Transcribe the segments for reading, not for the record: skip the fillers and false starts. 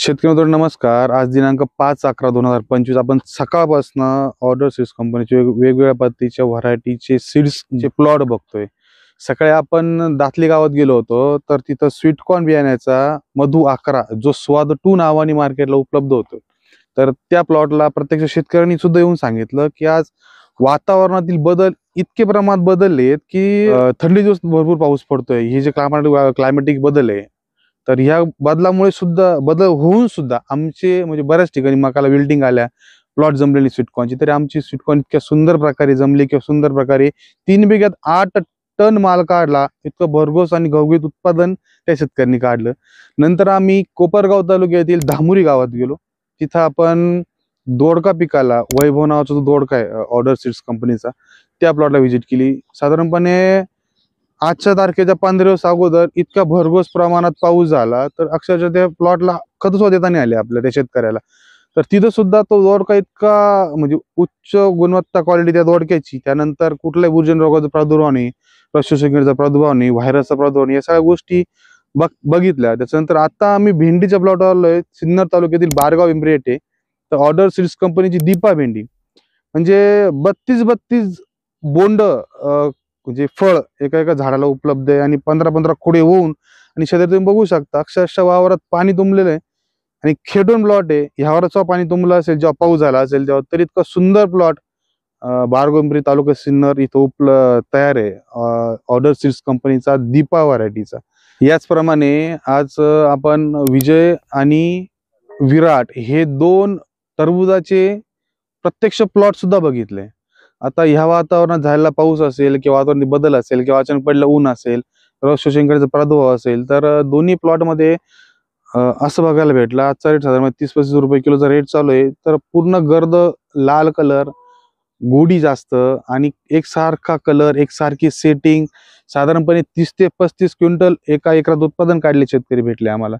शेतकरी मित्रांनो नमस्कार. आज दिनांक 5/11/2025 आपण सकाळपासून ऑर्डर सीड्स कंपनीचे वेगवेगळ्या पद्धतीच्या व्हरायटीचे सीड्सचे प्लॉट बघतोय. सकाळी आपण दातली गावात गेलो होतो, तर तिथं स्वीटकॉर्न बियाण्याचा मधु 11 जो स्वाद 2 नावाने मार्केटला उपलब्ध होतो. तर त्या प्लॉटला प्रत्यक्ष शेतकऱ्यांनी सुद्धा येऊन सांगितलं की आज वातावरणातील बदल इतके प्रमाणात बदललेत की थंडी दिवस भरपूर पाऊस पडतोय. हे जे क्लायमॅटिक बदल आहे, तर ह्या बदलामुळे सुद्धा बदल होऊन सुद्धा आमचे म्हणजे बऱ्याच ठिकाणी मकाला विल्टिंग आल्या, प्लॉट जमलेली स्वीटकॉर्नची. तरी आमची स्वीटकॉर्न इतक्या सुंदर प्रकारे जमली किंवा सुंदर प्रकारे 3 बिघ्यात 8 टन माल काढला. इतकं भरघोस आणि घवघवीत उत्पादन त्या शेतकऱ्यांनी काढलं. नंतर आम्ही कोपरगाव तालुक्यातील धामुरी गावात गेलो. तिथं आपण दोडका पिकाला वैभव नावाचा जो दोडका आहे ऑर्डर सीड्स कंपनीचा, त्या प्लॉटला व्हिजिट केली. साधारणपणे आजच्या तारखेच्या 15 दिवस अगोदर इतका भरघोस प्रमाणात पाऊस झाला, तर अक्षरशः त्या प्लॉटला खत सुद्धा देता नाही आले आपल्या त्या शेतकऱ्याला. तर तिथं सुद्धा तो दोडका इतका म्हणजे उच्च गुणवत्ता क्वालिटी त्या दोडक्याची. त्यानंतर कुठल्याही बुरशीजन्य रोगाचा प्रादुर्भाव नाही, रसशोषकीचा प्रादुर्भाव नाही, व्हायरसचा प्रादुर्भाव नाही, या सगळ्या गोष्टी बघितल्या. त्याच्यानंतर आता आम्ही भेंडीच्या प्लॉटवर आलोय. सिन्नर तालुक्यातील बारगाव पिंपरी येथे. तर ऑर्डर सीड्स कंपनीची दीपा भेंडी म्हणजे 32 बोंड म्हणजे फळ एका एका झाडाला उपलब्ध आहे आणि 15 खोडे होऊन आणि शेतात तुम्ही बघू शकता अक्षरशः वावरात पाणी तुंबलेलं आहे आणि खेडून प्लॉट आहे. ह्यावरच पाणी तुंबलं असेल जेव्हा पाऊस झाला असेल तेव्हा. तर इतका सुंदर प्लॉट बारगोंबरी तालुका सिन्नर इथं तयार आहे ऑर्डर सीड्स कंपनीचा दीपा व्हरायटीचा. याचप्रमाणे आज आपण विजय आणि विराट हे 2 टरबुजाचे प्रत्यक्ष प्लॉट सुद्धा बघितले. आता ह्या वातावरणात झालेला पाऊस असेल किंवा वातावरणात बदल असेल किंवा अचानक पडलं ऊन असेल, रस शोषणीचा प्रादुर्भाव असेल, तर दोन्ही प्लॉटमध्ये असं बघायला भेटलं. आजचा रेट साधारण 30-35 रुपये किलोचा रेट चालू आहे. तर पूर्ण गर्द लाल कलर, गोडी जास्त आणि एकसारखा कलर, एकसारखी सेटिंग. साधारणपणे 30 ते 35 क्विंटल एका एकरात उत्पादन काढले शेतकरी भेटले आम्हाला.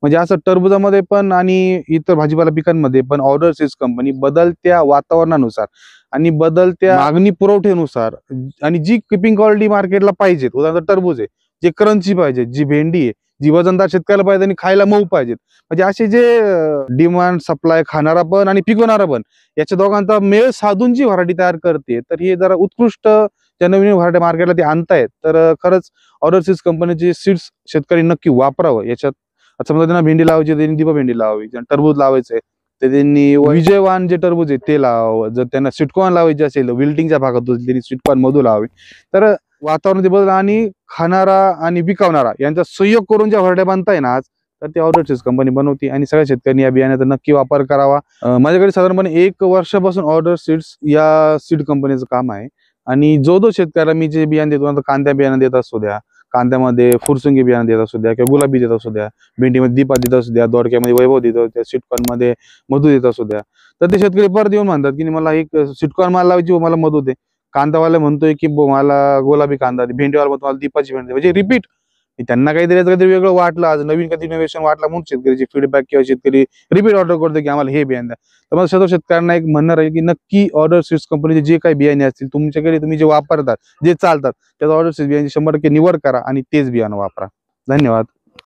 म्हणजे असं टरबुजामध्ये पण आणि इतर भाजीपाला पिकांमध्ये पण ऑर्डर सीड्स कंपनी बदलत्या वातावरणानुसार आणि बदलत्या मागणी पुरवठ्यानुसार आणि जी किपिंग क्वालिटी मार्केटला पाहिजे, उदाहरणार्थ टरबूज आहे जे क्रंची पाहिजे, जी भेंडी आहे जी वजनदार शेतकऱ्याला पाहिजे आणि खायला मऊ पाहिजेत, म्हणजे असे जे डिमांड सप्लाय खाणारा पण आणि पिकवणारा पण याच्या दोघांचा मेळ साधून जी व्हरायटी तयार करते, तर हे जरा उत्कृष्ट ज्या नवीन व्हरायटी मार्केटला ते आणतायत. तर खरंच ऑर्डर सीड्स कंपनीचे सीड्स शेतकरी नक्की वापरावं. याच्यात समजा त्यांना भेंडी लावायची त्यांनी दीपा भेंडी लावावी, ज्यांना टरबूज लावायचंय तर त्यांनी विजयवान जे टरबूज आहे ते लावावं. जर त्यांना स्वीटकॉर्न लावायचे असेल विल्टिंगच्या भागातून त्यांनी स्वीटकॉर्न मधू लावावी. तर वातावरणातील बदल आणि खाणारा आणि विकवणारा यांचा संयोग करून ज्या व्हरायटी बनताय ना आज, तर ती ऑर्डर सीड्स कंपनी बनवती आणि सगळ्या शेतकऱ्यांनी या बियाण्याचा नक्की वापर करावा. माझ्याकडे साधारणपणे 1 वर्षापासून ऑर्डर सीड्स या सीड कंपनीचं काम आहे आणि जो शेतकऱ्याला मी जे बियाणे देतो, आता कांद्या बियाणं देत असू द्या, कांद्यामध्ये फुरसुंगी बियाणं देत असू द्या किंवा गुलाबी देत असू द्या, भेंडीमध्ये दीपा देत असू द्या, दोडक्यामध्ये वैभव देतो, त्या स्वीटकॉर्न मध्ये मधू देत असू द्या, तर ते शेतकरी परत येऊन म्हणतात की मला एक स्वीटकॉर्न माल लावायची, मला मधू दे. कांदावाला म्हणतोय की मला गुलाबी कांदा दे, भेंडीवाला म्हणतो मला दीपाची भेंडी दे. म्हणजे रिपीट त्यांना काहीतरी वेगळं वाटलं, आज नवीन काहीतरी इनोव्हेशन वाटलं म्हणून शेतकऱ्याची फीडबॅक किंवा शेतकरी रिपीट ऑर्डर करतो की आम्हाला हे बियाणं द्या. तर मला सर्व शेतकऱ्यांना एक म्हणणं राहील की नक्की ऑर्डर सीड्स कंपनीचे जे काही बियाणे असतील तुमच्याकडे, तुम्ही जे वापरतात, जे चालतात, त्याचा ऑर्डर सीड्स बियाणे 100% निवड करा आणि तेच बियाणं वापरा. धन्यवाद.